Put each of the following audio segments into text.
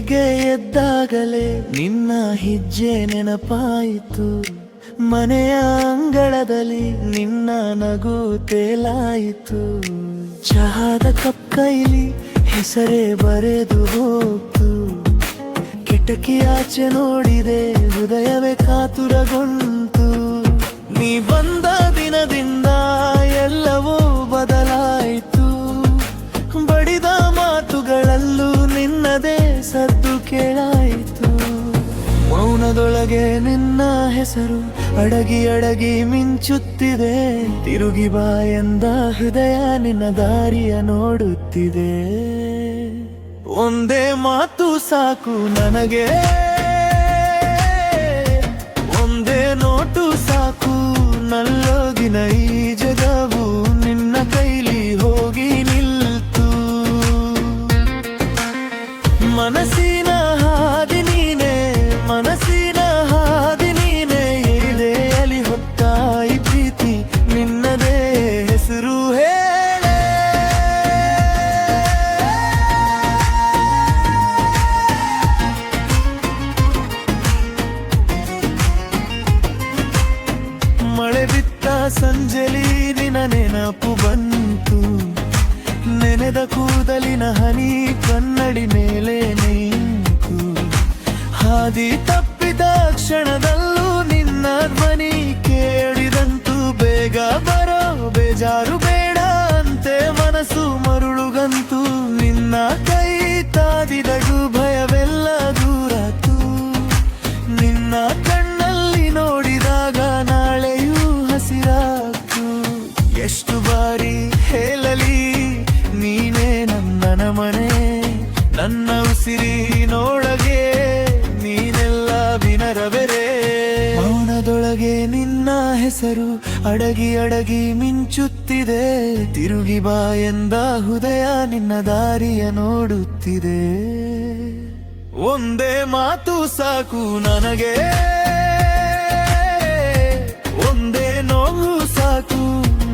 ಬೆಳಿಗ್ಗೆ ಎದ್ದಾಗಲೇ ನಿನ್ನ ಹೆಜ್ಜೆ ನೆನಪಾಯಿತು. ಮನೆಯ ಅಂಗಳದಲ್ಲಿ ನಿನ್ನ ನಗು ತೇಲಾಯಿತು. ಚಹಾದ ಕಪ್ ಕೈಲಿ ಹೆಸರೇ ಬರೆದು ಹೋಗ್ತು. ಕಿಟಕಿಯಾಚೆ ನೋಡಿದೆ, ಹೃದಯವೇ ಕಾತುರಗೊಂಡು. ನೀ ಬಂದ ದಿನದಿಂದ ಎಲ್ಲವೂ ಬದಲಾಯಿತು. ಬಡಿದ ಮಾತುಗಳಲ್ಲೂ ನಿನ್ನದೇ ಸದ್ದು ಕೇಳಾಯಿತು. ಮೌನದೊಳಗೆ ನಿನ್ನ ಹೆಸರು ಅಡಗಿ ಅಡಗಿ ಮಿಂಚುತ್ತಿದೆ. ತಿರುಗಿ ಬಾ ಎಂದ ಹೃದಯ ನಿನ್ನ ದಾರಿಯ ನೋಡುತ್ತಿದೆ. ಒಂದೇ ಮಾತು ಸಾಕು ನನಗೆ, ಒಂದೇ ನೋಟು ಸಾಕು. ನಲ್ಲೋಗಿನ ಈ ಜಗವು ನಿನ್ನ ಕೈಲಿ ಹೋಗಿ ನಿಲ್ತು. ಮನಸ್ಸಿನ ಹಾದಿ ನೀನೆ, ಮನಸ್ಸಿನ ಹಾದಿ ನೀನೆ. ಎದೆಯಲ್ಲಿ ಹೊತ್ತ ಈ ಪ್ರೀತಿ ನಿನ್ನದೇ ಹೆಸರು ಹೇಳೆ. ಮಳೆ ಬಿತ್ತ ಸಂಜೆಲಿ ನಿನ್ನ ನೆನಪು ಬಂತು. ನೆನೆದ ಕೂದಲಿನ ಹನಿ ಕನ್ನಡಿ ಮೇಲೆ ನಿಂತು. ಹಾದಿ ತಪ್ಪಿದ ಕ್ಷಣದಲ್ಲೂ ನಿನ್ನ ಧ್ವನಿ ಕೇಳಿದಂತು. ಬೇಗ ಬರೋ ಬೇಜಾರು ಬೇಡ ಅಂತೆ ಮನಸ್ಸು ಮರುಳುಗಂತು. ನಿನ್ನ ಕೈ ತಾದಿದಗೂ ಭಯವೆಲ್ಲ ದೂರಾತು. ನಿನ್ನ ಕಣ್ಣಲ್ಲಿ ನೋಡಿದಾಗ ನಾಳೆಯೂ ಹಸಿರಾತು. ಎಷ್ಟು ಬಾರಿ ಹೇಳಲಿ ನೀನೇ ನನ್ನ ಮನೆ, ನನ್ನ ಉಸಿರಿನೊಳಗೆ ನೀನೆಲ್ಲ ವಿನರವೆರೆ. ಮೌನದೊಳಗೆ ನಿನ್ನ ಹೆಸರು ಅಡಗಿ ಅಡಗಿ ಮಿಂಚುತ್ತಿದೆ. ತಿರುಗಿ ಬಾ ಎಂದ ಹೃದಯ ನಿನ್ನ ದಾರಿಯ ನೋಡುತ್ತಿದೆ. ಒಂದೇ ಮಾತು ಸಾಕು ನನಗೆ, ಒಂದೇ ನೋವು ಸಾಕು.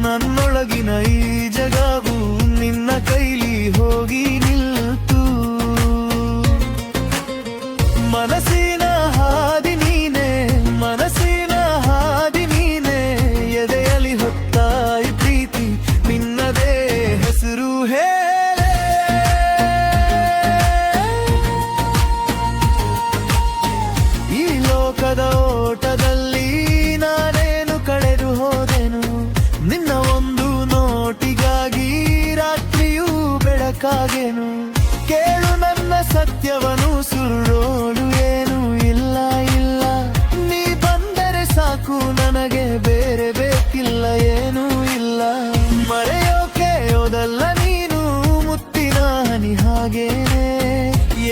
ನನ್ನೊಳಗಿನ ಈ ಜಗವು ನಿನ್ನ ಕೈಲಿ ಹೋಗಿ ನಿಲ್ತು. ಮನಸ್ಸಿನ ಹಾದಿ ನೀನೆ, ಮನಸ್ಸಿನ ಹಾದಿ ನೀನೆ. ಎದೆಯಲ್ಲಿ ಹೊತ್ತ ಈ ಪ್ರೀತಿ ನಿನ್ನದೇ ಹೆಸರು ಹೇಳೆ. ಈ ಲೋಕದ ಓಟದಲ್ಲಿ ನಾನೇನು ಕಳೆದು ಹೋದೆನು. ನಿನ್ನ ಒಂದು ನೋಟಿಗಾಗಿ ರಾತ್ರಿಯೂ ಬೆಳಕಾಗೆನು. ಕೇಳು ನನ್ನ ಸತ್ಯವನು, ಸುರುಳೋಳು ಏನೂ ಇಲ್ಲ ಇಲ್ಲ. ನೀ ಬಂದರೆ ಸಾಕು ನನಗೆ, ಬೇರೆ ಬೇಕಿಲ್ಲ ಏನೂ ಇಲ್ಲ. ಮರೆಯೋಕೆ ಓದಲ್ಲ ನೀನು ಮುತ್ತಿನ ಹನಿ ಹಾಗೇನೆ.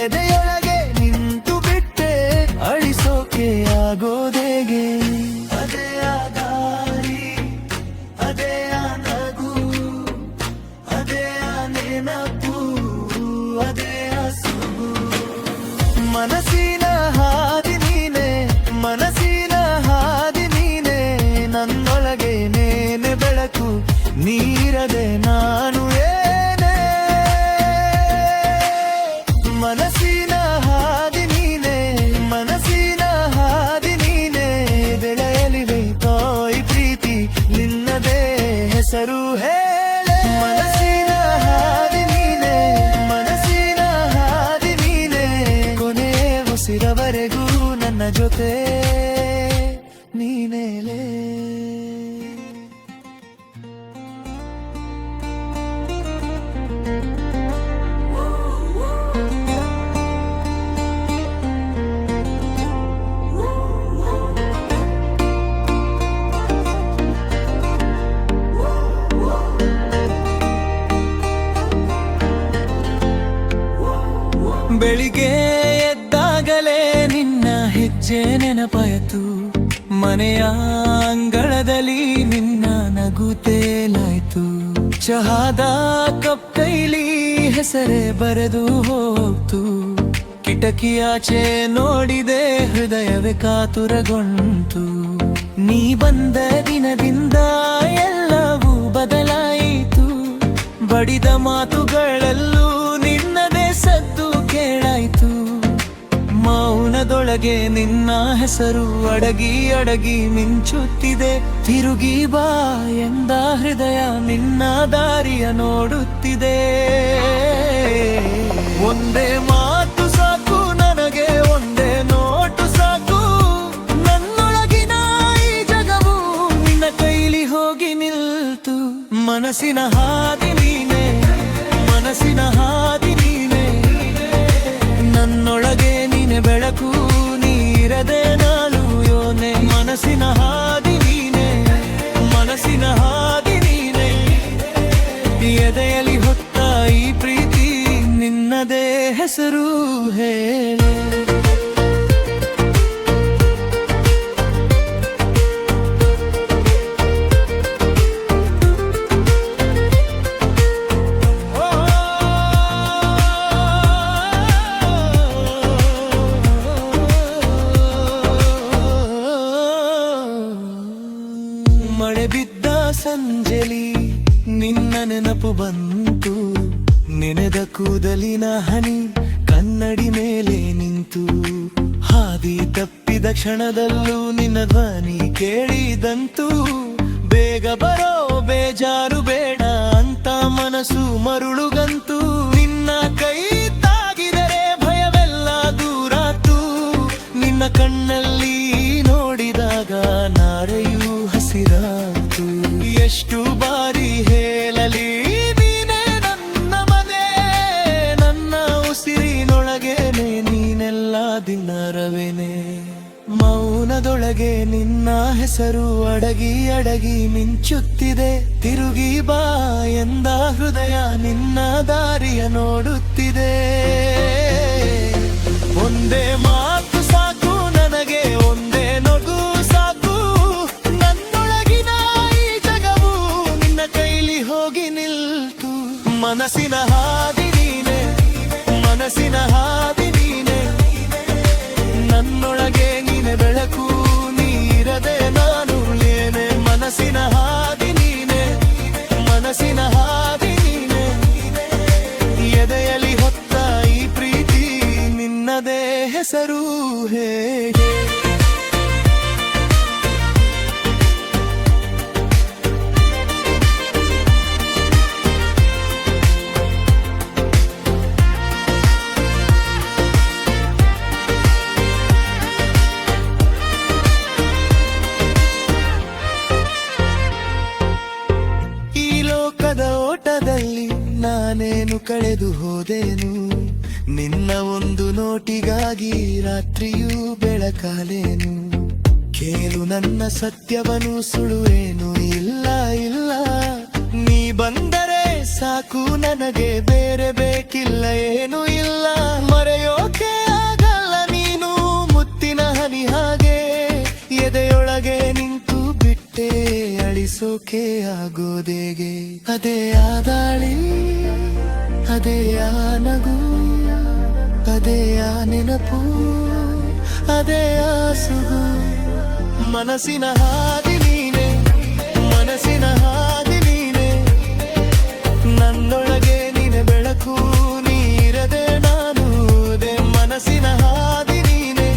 ಎದೆಯೊಳಗೆ ನಿಂತು ಬಿಟ್ಟೆ ಅಳಿಸೋಕೆ ಆಗೋದೇಗೆ. ಅದೇ ಆ ದಾರಿ, ಅದೇ ಆ ನಗು, ಅದೇ ಆ ನೆನಪು, ಅದೇ ಆ ಸುಗು. ಮನಸ್ಸಿನ ಹಾದಿ ನೀನೆ, ಮನಸ್ಸಿನ ಹಾದಿ ನೀನೆ. ನನ್ನೊಳಗೆ ನೇನೆ ಬೆಳಕು, ನೀರದೆ ನಾನು ಏನೇ. ಮನಸ್ಸಿನ ಹಾದಿ ನೀನೆ, ಮನಸ್ಸಿನ ಹಾದಿ ನೀನೆ. ಬೆಳೆಯಲಿ ಬೇಕೋ ಈ ಪ್ರೀತಿ ನಿನ್ನದೇ ಹೆಸರು ಹೇಳೆ. ಮನಸ್ಸಿನ ಹಾದಿ ನೀನೆ, ಮನಸ್ಸಿನ ಹಾದಿ ನೀನೆ. ಕೊನೆ ಉಸಿರವರೆಗೂ ನನ್ನ ಜೊತೆ ನೀನೇಲೇ. ಬೆಳಿಗ್ಗೆ ಎದ್ದಾಗಲೇ ನಿನ್ನ ಹೆಜ್ಜೆ ನೆನಪಾಯಿತು. ಮನೆಯ ಅಂಗಳದಲ್ಲಿ ನಿನ್ನ ನಗು ತೇಲಾಯ್ತು. ಚಹಾದ ಕಪ್ ಕೈಲಿ ಹೆಸರೇ ಬರೆದು ಹೋಗ್ತು. ಕಿಟಕಿಯಾಚೆ ನೋಡಿದೆ, ಹೃದಯವೇ ಕಾತುರಗೊಂಡು. ನೀ ಬಂದ ದಿನದಿಂದ ಎಲ್ಲವೂ ಬದಲಾಯಿತು. ಬಡಿದ ಮಾತುಗಳಲ್ಲೂ ನಿನ್ನದೇ ಸದ್ದು ಕೇಳಾಯ್ತು. ಮೌನದೊಳಗೆ ನಿನ್ನ ಹೆಸರು ಅಡಗಿ ಅಡಗಿ ಮಿಂಚುತ್ತಿದೆ. ತಿರುಗಿ ಬಾ ಎಂದ ಹೃದಯ ನಿನ್ನ ದಾರಿಯ ನೋಡುತ್ತಿದೆ. ಒಂದೇ ಮಾತು ಸಾಕು ನನಗೆ, ಒಂದೇ ನೋಟು ಸಾಕು, ನನ್ನೊಳಗಿನ ಈ ಜಗವು ನಿನ್ನ ಕೈಲಿ ಹೋಗಿ ನಿಲ್ತು. ಮನಸ್ಸಿನ ಹಾದಿ ನೀನೆ, ಮನಸ್ಸಿನ ಹಾದಿ ನೀನೆ, ನನ್ನೊಳಗೆ ನೀನೆ ಬೆಳಕು, ನೀರದೆ ನಾನು ಯೋನೆ. ಮನಸ್ಸಿನ ಹಾದಿ ನೀನೆ, ಮನಸ್ಸಿನ ಹಾದಿ ನೀನೆ, ಎದೆಯಲ್ಲಿ ಹೊತ್ತ ಈ ಪ್ರೀತಿ ನಿನ್ನದೇ ಹೆಸರು ಹೇಳೆ. ಮಳೆ ಬಿದ್ದ ಸಂಜೆಲಿ ನಿನ್ನ ನೆನಪು ಬಂತು. ನೆನೆದ ಕೂದಲಿನ ಹನಿ ಕನ್ನಡಿ ಮೇಲೆ ನಿಂತು. ಹಾದಿ ತಪ್ಪಿದ ಕ್ಷಣದಲ್ಲೂ ನಿನ್ನ ಧ್ವನಿ ಕೇಳಿದಂತು. ಬೇಗ ಬರೋ ಬೇಜಾರು ಬೇಡ ಅಂತ ಮನಸ್ಸು ಮರುಳುಗಂತು. ನಿನ್ನ ಕೈ ತಾಗಿದರೆ ಭಯವೆಲ್ಲ ದೂರಾತು. ನಿನ್ನ ಕಣ್ಣಲ್ಲಿ ನೋಡಿದಾಗ ನಾರೆಯೂ ಹಸಿರಾತು. ಎಷ್ಟು ಬಾರಿ ಹೇಳಲಿ ನೀನೇ ನನ್ನ ಮನೆ, ನನ್ನ ಉಸಿರಿನೊಳಗೇನೆ ನೀನೆಲ್ಲ ದಿನರವೇನೆ. ಮೌನದೊಳಗೆ ನಿನ್ನ ಹೆಸರು ಅಡಗಿ ಅಡಗಿ ಮಿಂಚುತ್ತಿದೆ. ತಿರುಗಿ ಬಾ ಎಂದ ಹೃದಯ ನಿನ್ನ ದಾರಿಯ ನೋಡುತ್ತಿದೆ. ಒಂದೇ ಮಾತು ಸಾಕು ನನಗೆ, ಒಂದೇ ನಗು ಸಾಕು, ನನ್ನೊಳಗಿನ ಈ ಜಗವು ನಿನ್ನ ಕೈಲಿ ಹೋಗಿ ನಿಲ್ತು. ಮನಸ್ಸಿನ ಹಾದಿ ನೀನೆ, ಮನಸ್ಸಿನ ಹಾದಿ ನೀನೆ, ನನ್ನೊಳಗೆ ನೀನೆ ಬೆಳಕು, ನೀರದೆ ನಾನು ಏನೆ. ಮನಸ್ಸಿನ ಹಾದಿ ನೀನೆ, ಮನಸ್ಸಿನ ಹಾದಿ ನೀನೆ, ಎದೆಯಲ್ಲಿ ಹೊತ್ತ ಈ ಪ್ರೀತಿ ನಿನ್ನದೇ ಹೆಸರು ಹೇಗೆ. ಓಟದಲ್ಲಿ ನಾನೇನು ಕಳೆದು ಹೋದೇನು. ನಿನ್ನ ಒಂದು ನೋಟಿಗಾಗಿ ರಾತ್ರಿಯೂ ಬೆಳಕಾಲೇನು. ಕೇಳು ನನ್ನ ಸತ್ಯವನು ಸುಳುವೇನು ಇಲ್ಲ ಇಲ್ಲ. ನೀ ಬಂದರೆ ಸಾಕು ನನಗೆ, ಬೇರೆ ಬೇಕಿಲ್ಲ ಏನು ಇಲ್ಲ. ಮರೆಯೋಕೆ ಆಗಲ್ಲ ನೀನು ಮುತ್ತಿನ ಹನಿ ಹಾಗೆ. ಎದೆಯೊಳಗೆ ನಿಂತು ಬಿಟ್ಟೆ ಅಳಿಸೋಕೆ ಆಗೋದೇಗೆ. ಅದೇ ಆದಾಳಿ, ಅದೇ ಆ ನಗು, ಅದೇ ಆ ನೆನಪು, ಅದೇ ಆ ಸುಗು. ಮನಸ್ಸಿನ ಹಾದಿ ನೀನೆ, ಮನಸ್ಸಿನ ಹಾದಿ ನೀನೆ, ನನ್ನೊಳಗೆ ನೀನೆ ಬೆಳಕು, ನೀರದೆ ನಾನು ಅದೇ. ಮನಸ್ಸಿನ ಹಾದಿ ನೀನೆ,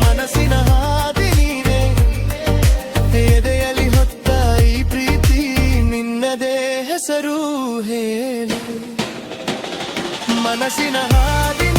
ಮನಸ್ಸಿನ ಹಾದಿ ನೀನೆ, ಎದೆಯಲ್ಲಿ ಹೊತ್ತ ಈ ಪ್ರೀತಿ ನಿನ್ನದೇ ಹೆಸರು ಹೇಳು. ಮನಸ್ಸಿನ ಹಾದಿ